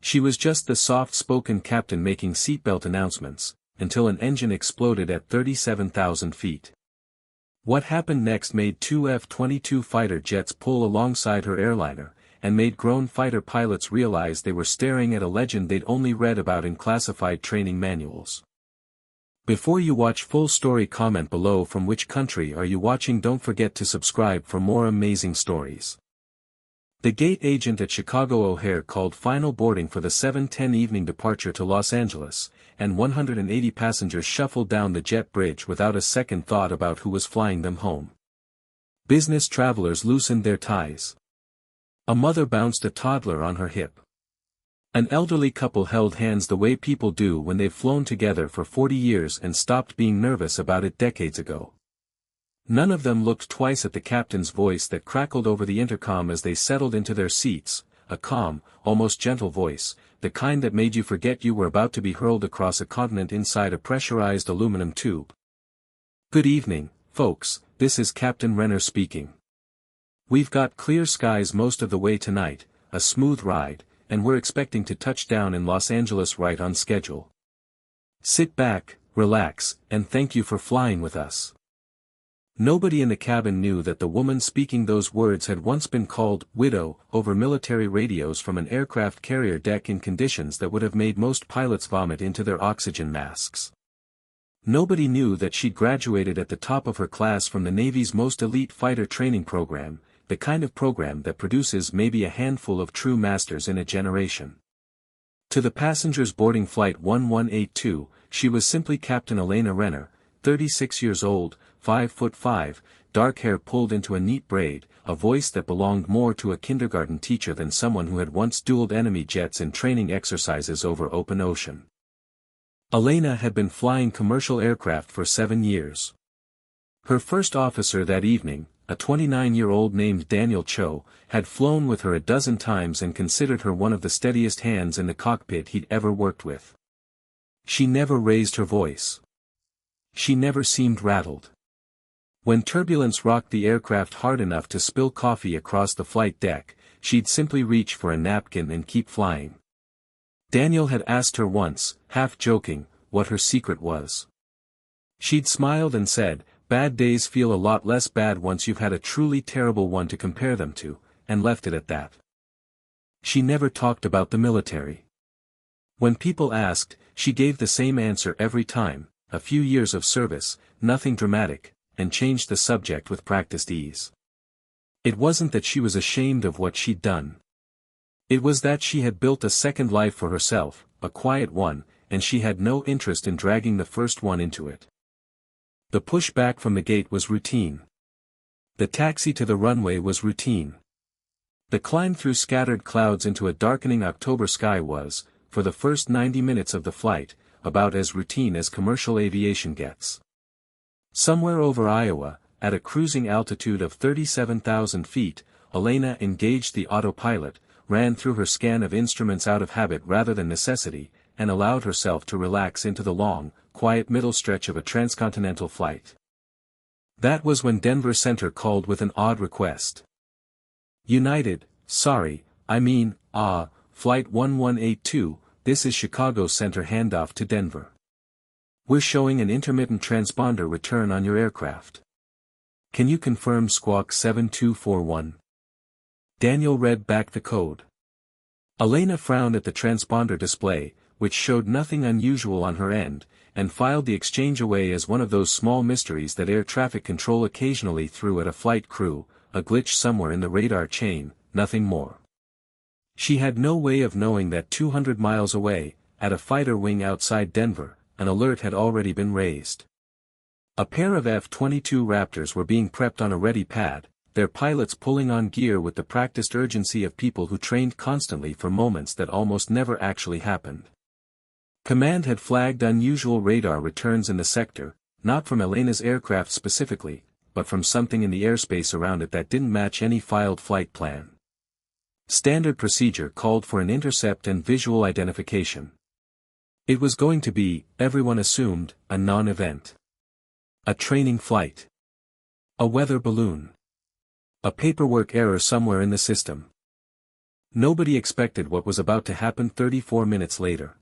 She was just the soft-spoken captain making seatbelt announcements, until an engine exploded at 37,000 feet. What happened next made two F-22 fighter jets pull alongside her airliner, and made grown fighter pilots realize they were staring at a legend they'd only read about in classified training manuals. Before you watch full story, comment below from which country are you watching. Don't forget to subscribe for more amazing stories. The gate agent at Chicago O'Hare called final boarding for the 7:10 evening departure to Los Angeles, and 180 passengers shuffled down the jet bridge without a second thought about who was flying them home. Business travelers loosened their ties. A mother bounced a toddler on her hip. An elderly couple held hands the way people do when they've flown together for 40 years and stopped being nervous about it decades ago. None of them looked twice at the captain's voice that crackled over the intercom as they settled into their seats, a calm, almost gentle voice, the kind that made you forget you were about to be hurled across a continent inside a pressurized aluminum tube. "Good evening, folks, this is Captain Renner speaking. We've got clear skies most of the way tonight, a smooth ride, and we're expecting to touch down in Los Angeles right on schedule. Sit back, relax, and thank you for flying with us." Nobody in the cabin knew that the woman speaking those words had once been called "widow" over military radios from an aircraft carrier deck in conditions that would have made most pilots vomit into their oxygen masks. Nobody knew that she'd graduated at the top of her class from the Navy's most elite fighter training program, the kind of program that produces maybe a handful of true masters in a generation. To the passengers boarding Flight 1182, she was simply Captain Elena Renner, 36 years old, 5'5", dark hair pulled into a neat braid, a voice that belonged more to a kindergarten teacher than someone who had once dueled enemy jets in training exercises over open ocean. Elena had been flying commercial aircraft for 7 years. Her first officer that evening, a 29-year-old named Daniel Cho, had flown with her a dozen times and considered her one of the steadiest hands in the cockpit he'd ever worked with. She never raised her voice. She never seemed rattled. When turbulence rocked the aircraft hard enough to spill coffee across the flight deck, she'd simply reach for a napkin and keep flying. Daniel had asked her once, half joking, what her secret was. She'd smiled and said, "Bad days feel a lot less bad once you've had a truly terrible one to compare them to," and left it at that. She never talked about the military. When people asked, she gave the same answer every time, a few years of service, nothing dramatic, and changed the subject with practiced ease. It wasn't that she was ashamed of what she'd done. It was that she had built a second life for herself, a quiet one, and she had no interest in dragging the first one into it. The push back from the gate was routine. The taxi to the runway was routine. The climb through scattered clouds into a darkening October sky was, for the first 90 minutes of the flight, about as routine as commercial aviation gets. Somewhere over Iowa, at a cruising altitude of 37,000 feet, Elena engaged the autopilot, ran through her scan of instruments out of habit rather than necessity, and allowed herself to relax into the long, quiet middle stretch of a transcontinental flight. That was when Denver Center called with an odd request. "United, Flight 1182, this is Chicago Center handoff to Denver. We're showing an intermittent transponder return on your aircraft. Can you confirm squawk 7241? Daniel read back the code. Elena frowned at the transponder display, which showed nothing unusual on her end, and filed the exchange away as one of those small mysteries that air traffic control occasionally threw at a flight crew, a glitch somewhere in the radar chain, nothing more. She had no way of knowing that 200 miles away, at a fighter wing outside Denver, an alert had already been raised. A pair of F-22 Raptors were being prepped on a ready pad, their pilots pulling on gear with the practiced urgency of people who trained constantly for moments that almost never actually happened. Command had flagged unusual radar returns in the sector, not from Elena's aircraft specifically, but from something in the airspace around it that didn't match any filed flight plan. Standard procedure called for an intercept and visual identification. It was going to be, everyone assumed, a non-event. A training flight. A weather balloon. A paperwork error somewhere in the system. Nobody expected what was about to happen 34 minutes later.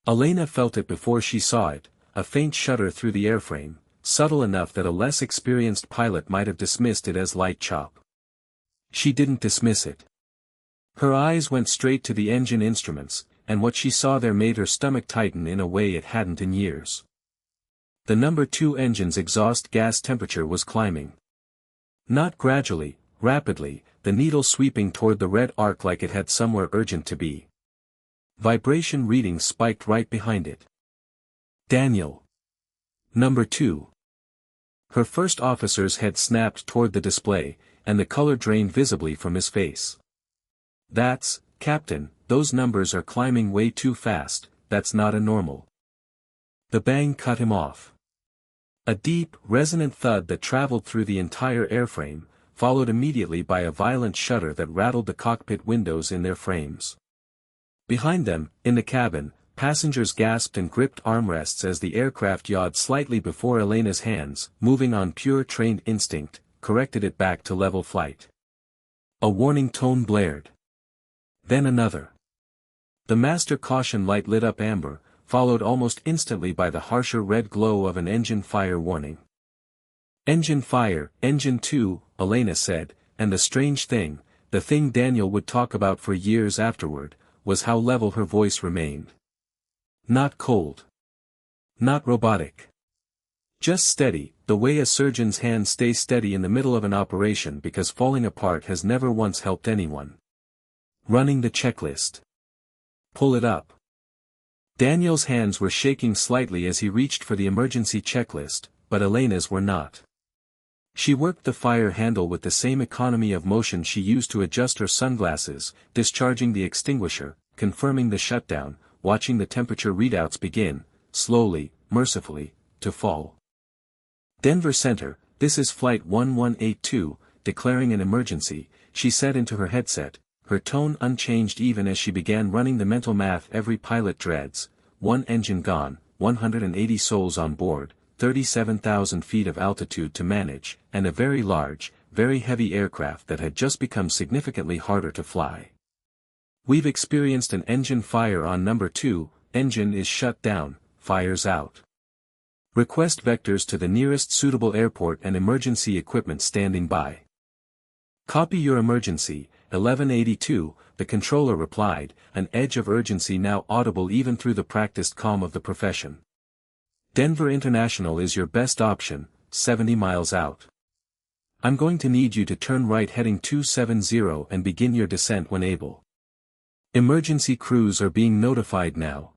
Elena felt it before she saw it, a faint shudder through the airframe, subtle enough that a less experienced pilot might have dismissed it as light chop. She didn't dismiss it. Her eyes went straight to the engine instruments, and what she saw there made her stomach tighten in a way it hadn't in years. The number 2 engine's exhaust gas temperature was climbing. Not gradually, rapidly, the needle sweeping toward the red arc like it had somewhere urgent to be. Vibration readings spiked right behind it. Daniel. Number 2. Her first officer's head snapped toward the display, and the color drained visibly from his face. That's, Captain, those numbers are climbing way too fast, that's not a normal. The bang cut him off. A deep, resonant thud that traveled through the entire airframe, followed immediately by a violent shudder that rattled the cockpit windows in their frames. Behind them, in the cabin, passengers gasped and gripped armrests as the aircraft yawed slightly before Elena's hands, moving on pure trained instinct, corrected it back to level flight. A warning tone blared. Then another. The master caution light lit up amber, followed almost instantly by the harsher red glow of an engine fire warning. Engine fire, engine 2, Elena said, and the strange thing, the thing Daniel would talk about for years afterward, was how level her voice remained. Not cold. Not robotic. Just steady, the way a surgeon's hand stays steady in the middle of an operation because falling apart has never once helped anyone. Running the checklist. Pull it up. Daniel's hands were shaking slightly as he reached for the emergency checklist, but Elena's were not. She worked the fire handle with the same economy of motion she used to adjust her sunglasses, discharging the extinguisher, confirming the shutdown, watching the temperature readouts begin, slowly, mercifully, to fall. Denver Center, this is Flight 1182, declaring an emergency, she said into her headset, her tone unchanged even as she began running the mental math every pilot dreads: 1 engine gone, 180 souls on board, 37,000 feet of altitude to manage, and a very large, very heavy aircraft that had just become significantly harder to fly. We've experienced an engine fire on number 2, engine is shut down, fire's out. Request vectors to the nearest suitable airport and emergency equipment standing by. Copy your emergency, 1182, the controller replied, an edge of urgency now audible even through the practiced calm of the profession. Denver International is your best option, 70 miles out. I'm going to need you to turn right heading 270 and begin your descent when able. Emergency crews are being notified now.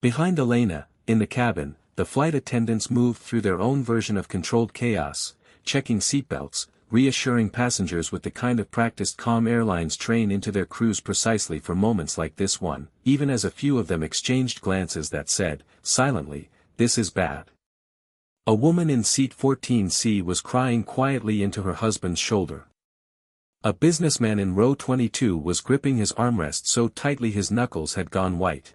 Behind Elena, in the cabin, the flight attendants moved through their own version of controlled chaos, checking seatbelts, reassuring passengers with the kind of practiced calm airlines train into their crews precisely for moments like this one, even as a few of them exchanged glances that said, silently, this is bad. A woman in seat 14C was crying quietly into her husband's shoulder. A businessman in row 22 was gripping his armrest so tightly his knuckles had gone white.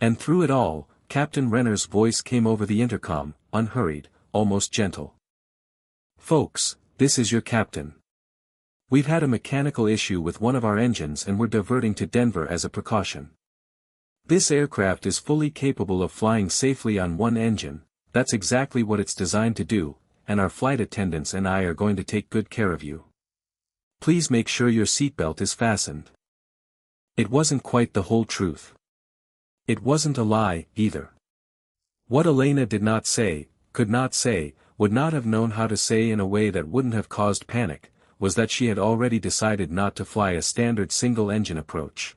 And through it all, Captain Renner's voice came over the intercom, unhurried, almost gentle. Folks, this is your captain. We've had a mechanical issue with one of our engines and we're diverting to Denver as a precaution. This aircraft is fully capable of flying safely on one engine, that's exactly what it's designed to do, and our flight attendants and I are going to take good care of you. Please make sure your seatbelt is fastened. It wasn't quite the whole truth. It wasn't a lie, either. What Elena did not say, could not say, would not have known how to say in a way that wouldn't have caused panic, was that she had already decided not to fly a standard single-engine approach.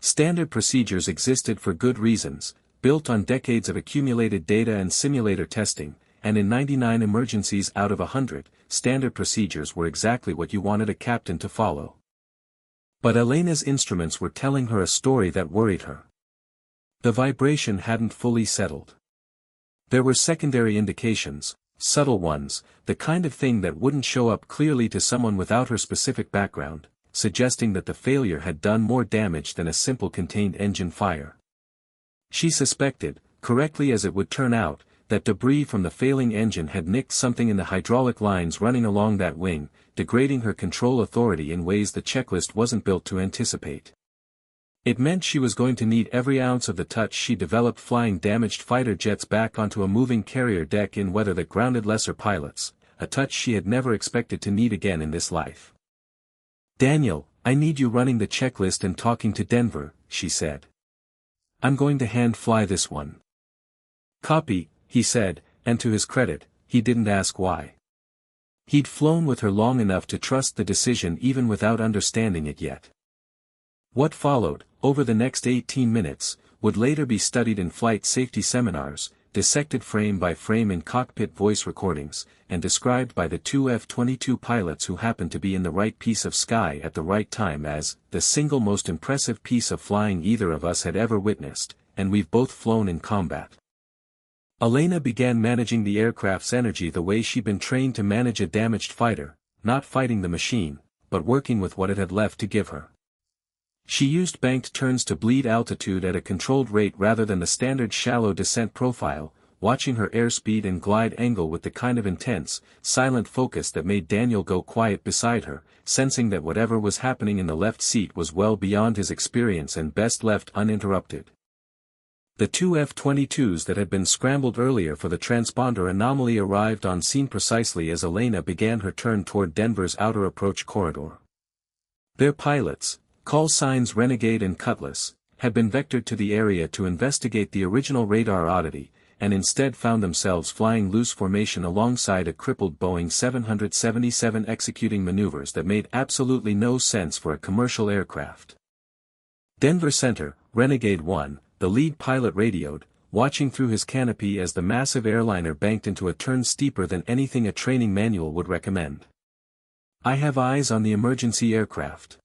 Standard procedures existed for good reasons, built on decades of accumulated data and simulator testing, and in 99 emergencies out of 100, standard procedures were exactly what you wanted a captain to follow. But Elena's instruments were telling her a story that worried her. The vibration hadn't fully settled. There were secondary indications, subtle ones, the kind of thing that wouldn't show up clearly to someone without her specific background, suggesting that the failure had done more damage than a simple contained engine fire. She suspected, correctly as it would turn out, that debris from the failing engine had nicked something in the hydraulic lines running along that wing, degrading her control authority in ways the checklist wasn't built to anticipate. It meant she was going to need every ounce of the touch she developed flying damaged fighter jets back onto a moving carrier deck in weather that grounded lesser pilots, a touch she had never expected to need again in this life. "Daniel, I need you running the checklist and talking to Denver," she said. "I'm going to hand fly this one." "Copy," he said, and to his credit, he didn't ask why. He'd flown with her long enough to trust the decision even without understanding it yet. What followed, over the next 18 minutes, would later be studied in flight safety seminars, dissected frame by frame in cockpit voice recordings, and described by the two F-22 pilots who happened to be in the right piece of sky at the right time as the single most impressive piece of flying either of us had ever witnessed, and we've both flown in combat. Elena began managing the aircraft's energy the way she'd been trained to manage a damaged fighter, not fighting the machine, but working with what it had left to give her. She used banked turns to bleed altitude at a controlled rate rather than the standard shallow descent profile, watching her airspeed and glide angle with the kind of intense, silent focus that made Daniel go quiet beside her, sensing that whatever was happening in the left seat was well beyond his experience and best left uninterrupted. The two F-22s that had been scrambled earlier for the transponder anomaly arrived on scene precisely as Elena began her turn toward Denver's outer approach corridor. Their pilots, call signs Renegade and Cutlass, had been vectored to the area to investigate the original radar oddity, and instead found themselves flying loose formation alongside a crippled Boeing 777 executing maneuvers that made absolutely no sense for a commercial aircraft. Denver Center, Renegade 1, the lead pilot radioed, watching through his canopy as the massive airliner banked into a turn steeper than anything a training manual would recommend. "I have eyes on the emergency aircraft.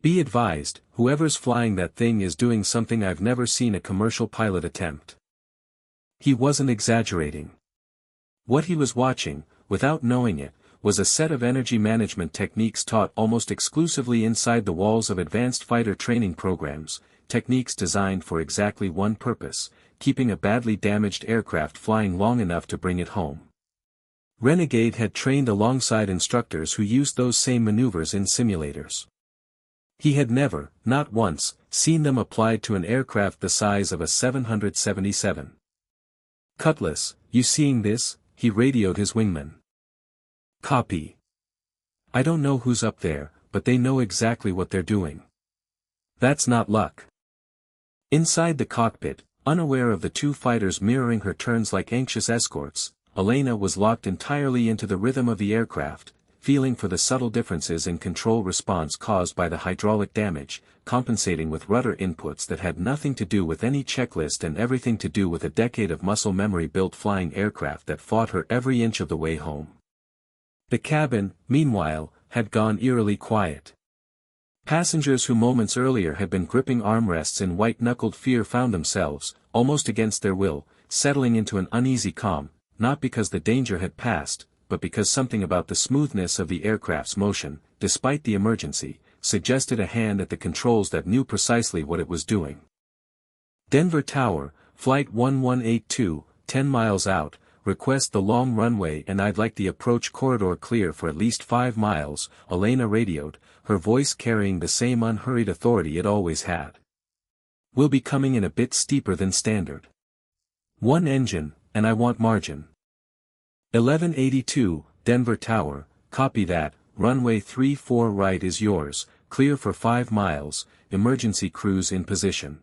Be advised, whoever's flying that thing is doing something I've never seen a commercial pilot attempt." He wasn't exaggerating. What he was watching, without knowing it, was a set of energy management techniques taught almost exclusively inside the walls of advanced fighter training programs, techniques designed for exactly one purpose, keeping a badly damaged aircraft flying long enough to bring it home. Renegade had trained alongside instructors who used those same maneuvers in simulators. He had never, not once, seen them applied to an aircraft the size of a 777. "Cutlass, you seeing this?" he radioed his wingman. "Copy. I don't know who's up there, but they know exactly what they're doing. That's not luck." Inside the cockpit, unaware of the two fighters mirroring her turns like anxious escorts, Elena was locked entirely into the rhythm of the aircraft, feeling for the subtle differences in control response caused by the hydraulic damage, compensating with rudder inputs that had nothing to do with any checklist and everything to do with a decade of muscle memory-built flying aircraft that fought her every inch of the way home. The cabin, meanwhile, had gone eerily quiet. Passengers who moments earlier had been gripping armrests in white-knuckled fear found themselves, almost against their will, settling into an uneasy calm, not because the danger had passed, but because something about the smoothness of the aircraft's motion, despite the emergency, suggested a hand at the controls that knew precisely what it was doing. "Denver Tower, Flight 1182, 10 miles out, request the long runway and I'd like the approach corridor clear for at least 5 miles, Elena radioed, her voice carrying the same unhurried authority it always had. "We'll be coming in a bit steeper than standard. 1 engine, and I want margin." 1182, Denver Tower, copy that, runway 34 right is yours, clear for 5 miles, emergency cruise in position.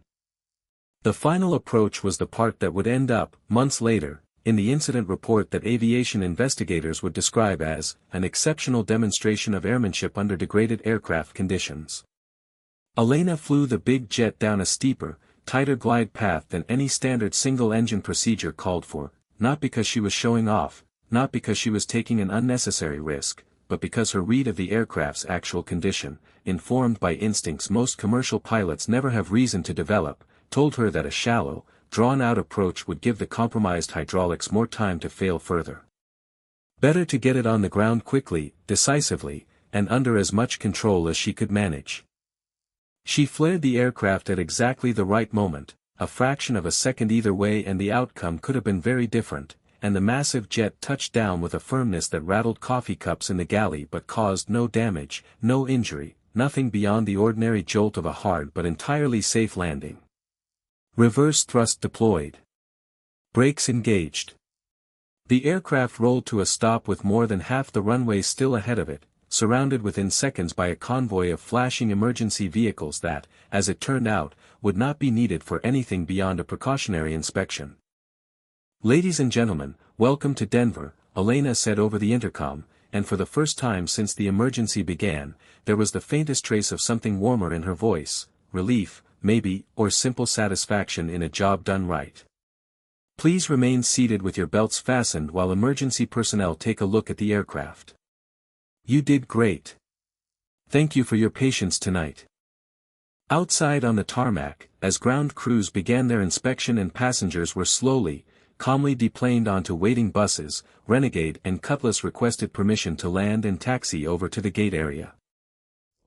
The final approach was the part that would end up, months later, in the incident report that aviation investigators would describe as an exceptional demonstration of airmanship under degraded aircraft conditions. Elena flew the big jet down a steeper, tighter glide path than any standard single-engine procedure called for, not because she was showing off, not because she was taking an unnecessary risk, but because her read of the aircraft's actual condition, informed by instincts most commercial pilots never have reason to develop, told her that a shallow, drawn-out approach would give the compromised hydraulics more time to fail further. Better to get it on the ground quickly, decisively, and under as much control as she could manage. She flared the aircraft at exactly the right moment, a fraction of a second either way and the outcome could have been very different, and the massive jet touched down with a firmness that rattled coffee cups in the galley but caused no damage, no injury, nothing beyond the ordinary jolt of a hard but entirely safe landing. Reverse thrust deployed. Brakes engaged. The aircraft rolled to a stop with more than half the runway still ahead of it, surrounded within seconds by a convoy of flashing emergency vehicles that, as it turned out, would not be needed for anything beyond a precautionary inspection. "Ladies and gentlemen, welcome to Denver," Elena said over the intercom, and for the first time since the emergency began, there was the faintest trace of something warmer in her voice, relief, maybe, or simple satisfaction in a job done right. "Please remain seated with your belts fastened while emergency personnel take a look at the aircraft. You did great. Thank you for your patience tonight." Outside on the tarmac, as ground crews began their inspection and passengers were slowly, calmly deplaned onto waiting buses, Renegade and Cutlass requested permission to land and taxi over to the gate area.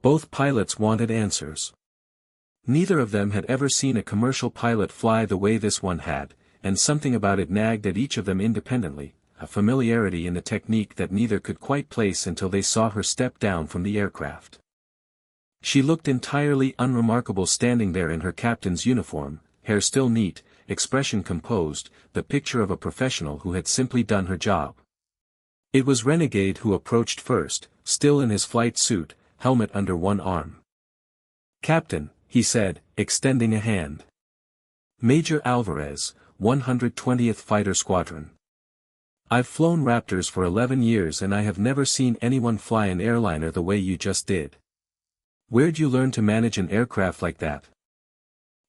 Both pilots wanted answers. Neither of them had ever seen a commercial pilot fly the way this one had, and something about it nagged at each of them independently, a familiarity in the technique that neither could quite place until they saw her step down from the aircraft. She looked entirely unremarkable standing there in her captain's uniform, hair still neat, expression composed, the picture of a professional who had simply done her job. It was Renegade who approached first, still in his flight suit, helmet under one arm. "Captain," he said, extending a hand. "Major Alvarez, 120th Fighter Squadron. I've flown Raptors for 11 years and I have never seen anyone fly an airliner the way you just did. Where'd you learn to manage an aircraft like that?"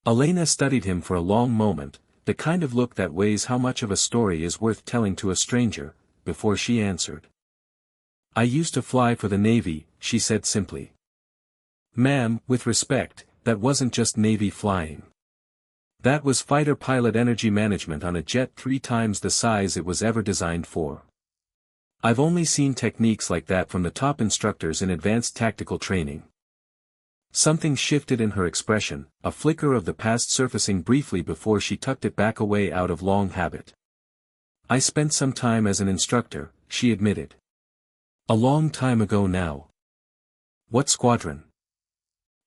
Elena studied him for a long moment, the kind of look that weighs how much of a story is worth telling to a stranger, before she answered. "I used to fly for the Navy," she said simply. "Ma'am, with respect, that wasn't just Navy flying. That was fighter pilot energy management on a jet 3 times the size it was ever designed for. I've only seen techniques like that from the top instructors in advanced tactical training." Something shifted in her expression, a flicker of the past surfacing briefly before she tucked it back away out of long habit. "I spent some time as an instructor," she admitted. "A long time ago now." "What squadron?"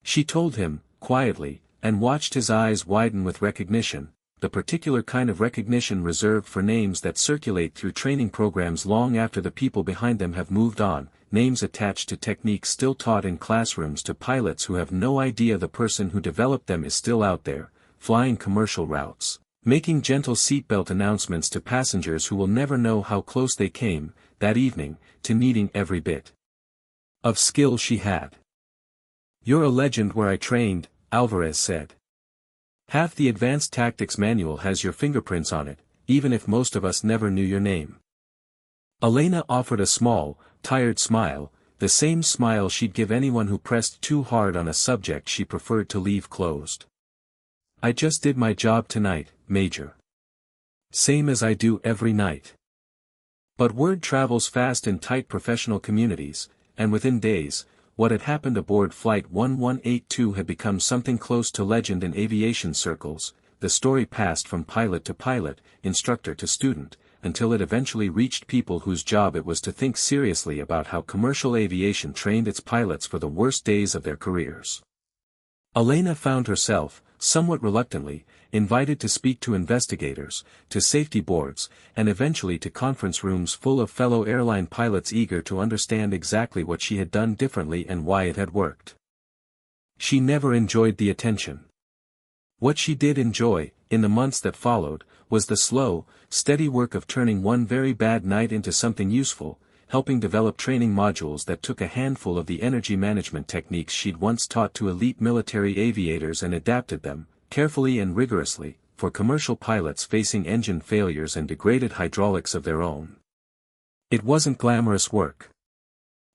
She told him, quietly, and watched his eyes widen with recognition, the particular kind of recognition reserved for names that circulate through training programs long after the people behind them have moved on, names attached to techniques still taught in classrooms to pilots who have no idea the person who developed them is still out there, flying commercial routes, making gentle seatbelt announcements to passengers who will never know how close they came, that evening, to needing every bit of skill she had. "You're a legend where I trained," Alvarez said. "Half the advanced tactics manual has your fingerprints on it, even if most of us never knew your name." Elena offered a small, tired smile, the same smile she'd give anyone who pressed too hard on a subject she preferred to leave closed. "I just did my job tonight, Major. Same as I do every night." But word travels fast in tight professional communities, and within days, what had happened aboard Flight 1182 had become something close to legend in aviation circles. The story passed from pilot to pilot, instructor to student, until it eventually reached people whose job it was to think seriously about how commercial aviation trained its pilots for the worst days of their careers. Elena found herself, somewhat reluctantly, invited to speak to investigators, to safety boards, and eventually to conference rooms full of fellow airline pilots eager to understand exactly what she had done differently and why it had worked. She never enjoyed the attention. What she did enjoy, in the months that followed, was the slow, steady work of turning one very bad night into something useful, helping develop training modules that took a handful of the energy management techniques she'd once taught to elite military aviators and adapted them, carefully and rigorously, for commercial pilots facing engine failures and degraded hydraulics of their own. It wasn't glamorous work.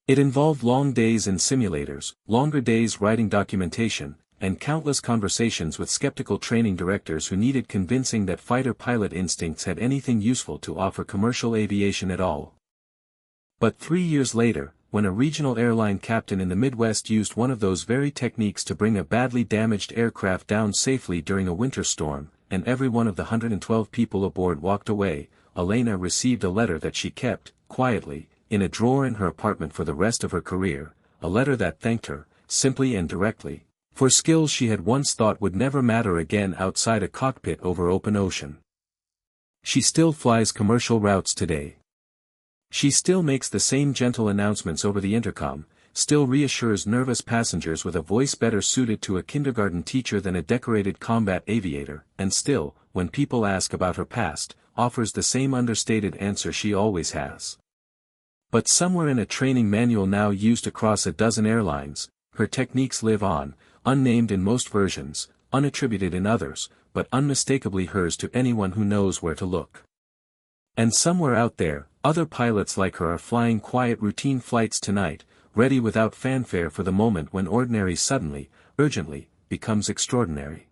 It involved long days in simulators, longer days writing documentation, and countless conversations with skeptical training directors who needed convincing that fighter pilot instincts had anything useful to offer commercial aviation at all. But 3 years later, when a regional airline captain in the Midwest used one of those very techniques to bring a badly damaged aircraft down safely during a winter storm, and every one of the 112 people aboard walked away, Elena received a letter that she kept, quietly, in a drawer in her apartment for the rest of her career, a letter that thanked her, simply and directly, for skills she had once thought would never matter again outside a cockpit over open ocean. She still flies commercial routes today. She still makes the same gentle announcements over the intercom, still reassures nervous passengers with a voice better suited to a kindergarten teacher than a decorated combat aviator, and still, when people ask about her past, offers the same understated answer she always has. But somewhere in a training manual now used across a dozen airlines, her techniques live on, unnamed in most versions, unattributed in others, but unmistakably hers to anyone who knows where to look. And somewhere out there, other pilots like her are flying quiet routine flights tonight, ready without fanfare for the moment when ordinary suddenly, urgently, becomes extraordinary.